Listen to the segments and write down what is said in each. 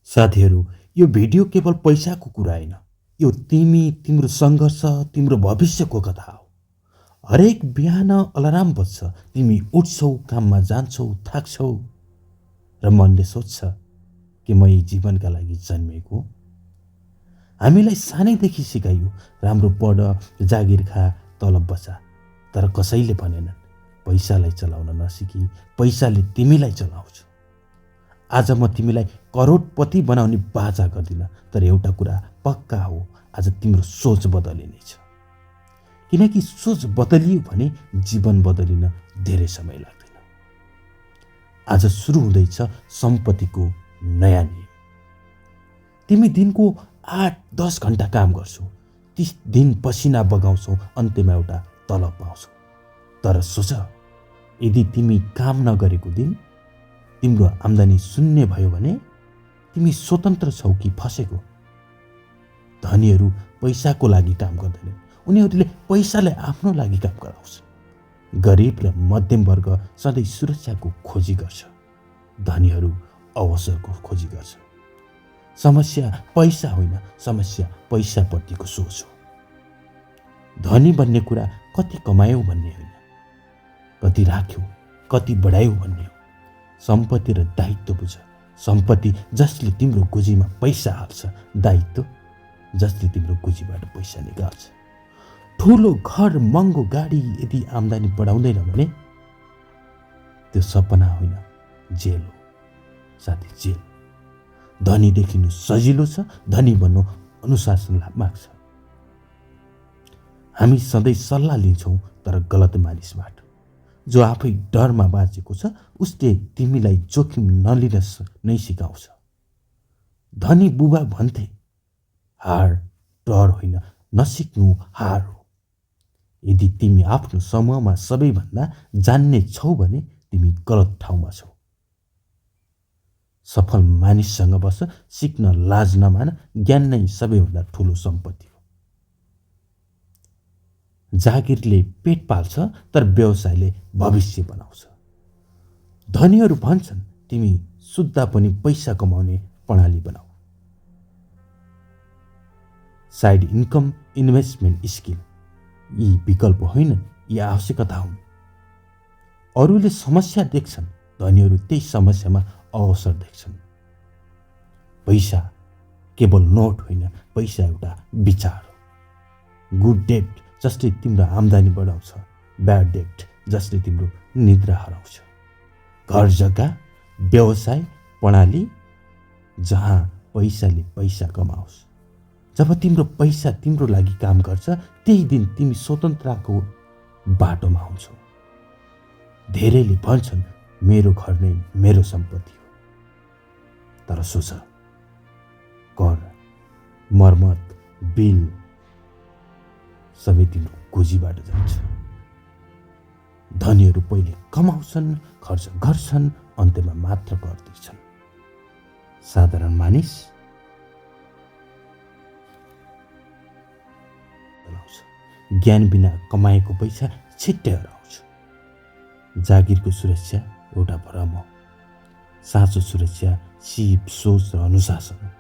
साथीहरू, यो भिडियो केवल पैसाको कुरा होइन। यो तिम्रो सङ्घर्ष, तिम्रो भविष्यको कथा हो। हरेक बिहान अलार्म बज्छ, तिमी उठ्छौ, काममा जान्छौ, थाक्छौ र मनले सोध्छ कि म यी जीवनका लागि जन्मेको। हामीलाई सानैदेखि सिकाइयो, राम्रो पढ, जागिर खा, तलब बचा। तर कसैले भनेनन्, पैसालाई चलाउन नसिकी पैसाले तिमीलाई चलाउँछ। आज म तिमीलाई करोडपति बनाउने बाचा गर्दिन, तर एउटा कुरा पक्का हो, आज तिम्रो सोच बदलिनेछ। किनकि सोच बदलियो भने जीवन बदलिन धेरै समय लाग्दैन। आज सुरु हुँदैछ सम्पत्तिको नयाँ नियम। तिमी दिनको 8-10 घण्टा काम गर्छौ, 30 दिन पसिना बगाउँछौ, अन्त्यमा एउटा तलब पाउँछौ। तर सोच, यदि तिमी काम नगरेको दिन तिम्रो आम्दानी शून्य भयो भने तिमी स्वतन्त्र छौ कि फसेको? धनीहरू पैसाको लागि काम गर्दैनन्, उनीहरूले पैसालाई आफ्नो लागि काम गराउँछन्। गरिब र मध्यम वर्ग सधैँ सुरक्षाको खोजी गर्छ, धनीहरू अवसरको खोजी गर्छ। समस्या पैसा होइन, समस्या पैसाप्रतिको सोच हो। धनी बन्ने कुरा कति कमायौ भन्ने होइन, कति राख्यौ, कति बढायौ भन्ने हो। सम्पत्ति र दायित्व बुझ। सम्पत्ति जसले तिम्रो गोजीमा पैसा हाल्छ, दायित्व जसले तिम्रो गोजीबाट पैसा निकाल्छ। ठुलो घर, महँगो गाडी यदि आम्दानी बढाउँदैन भने त्यो सपना होइन, जेल हो। साथी, जेल। धनी देखिनु सजिलो छ, धनी बन्नु अनुशासन माग्छ। हामी सधैँ सल्लाह लिन्छौँ, तर गलत मानिसबाट। जो आफै डरमा बाँचेको छ उसले तिमीलाई जोखिम नलिन नै सिकाउँछ। धनी बुबा भन्थे, हार डर होइन, नसिक्नु हार हो। यदि तिमी आफ्नो समूहमा सबैभन्दा जान्ने छौ भने तिमी गलत ठाउँमा छौ। सफल मानिससँग बस, सिक्न लाज नमान, ज्ञान नै सबैभन्दा ठुलो सम्पत्ति हो। जागिरले पेट पाल्छ, तर व्यवसायले भविष्य बनाउँछ। धनीहरू भन्छन्, तिमी सुत्दा पनि पैसा कमाउने प्रणाली बनाऊ। साइड इन्कम, इन्भेस्टमेन्ट, स्किल, यी विकल्प होइनन्, यी आवश्यकता हुन्। अरूले समस्या देख्छन्, धनीहरू त्यही समस्यामा अवसर देख्छन्। पैसा केवल नोट होइन, पैसा एउटा विचार हो। गुड डेट जसले तिम्रो आम्दानी बढाउँछ, ब्याड डेट जसले तिम्रो निद्रा हराउँछ। घर, जग्गा, व्यवसाय, प्रणाली, जहाँ पैसाले पैसा कमाओस्। जब तिम्रो पैसा तिम्रो लागि काम गर्छ, त्यही दिन तिमी स्वतन्त्रताको बाटोमा हुन्छौ। धेरैले भन्छन्, मेरो घर नै मेरो सम्पत्ति हो। तर सोच, कर, मर्मत, बिल सबै तिम्रो गोजीबाट जान्छ। धनीहरू पहिले कमाउँछन्, खर्च गर्छन्, अन्त्यमा मात्र कर तिर्छन्। साधारण मानिस ज्ञान बिना कमाएको पैसा छिट्टै हराउँछ। जागिरको सुरक्षा एउटा भ्रम हो, साँचो सुरक्षा सिप, सोच र अनुशासन हो।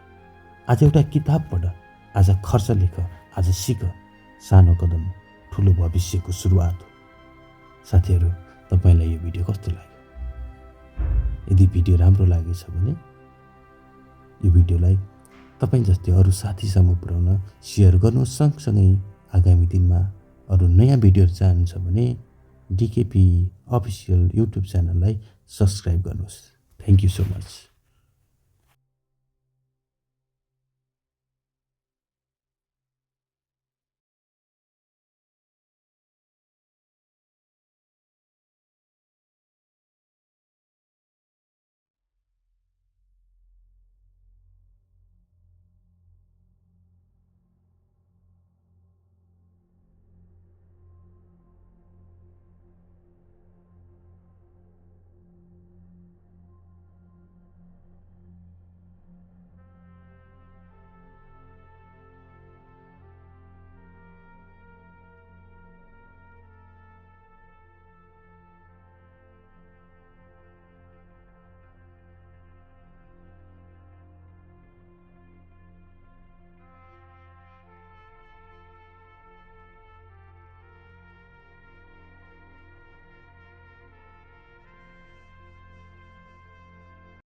आज एउटा किताब पढ, आज खर्च लेख, आज सिक। सानो कदम ठुलो भविष्यको सुरुवात हो। साथीहरू, तपाईँलाई यो भिडियो कस्तो लाग्यो? यदि भिडियो राम्रो लागेछ भने यो भिडियोलाई तपाईँ जस्तै अरू साथीसम्म पुर्याउन सेयर गर्नुहोस्। सँगसँगै आगामी दिनमा अरू नयाँ भिडियोहरू चाहनुहुन्छ भने डिकेपी अफिसियल युट्युब च्यानललाई सब्सक्राइब गर्नुहोस्। Thank you so much.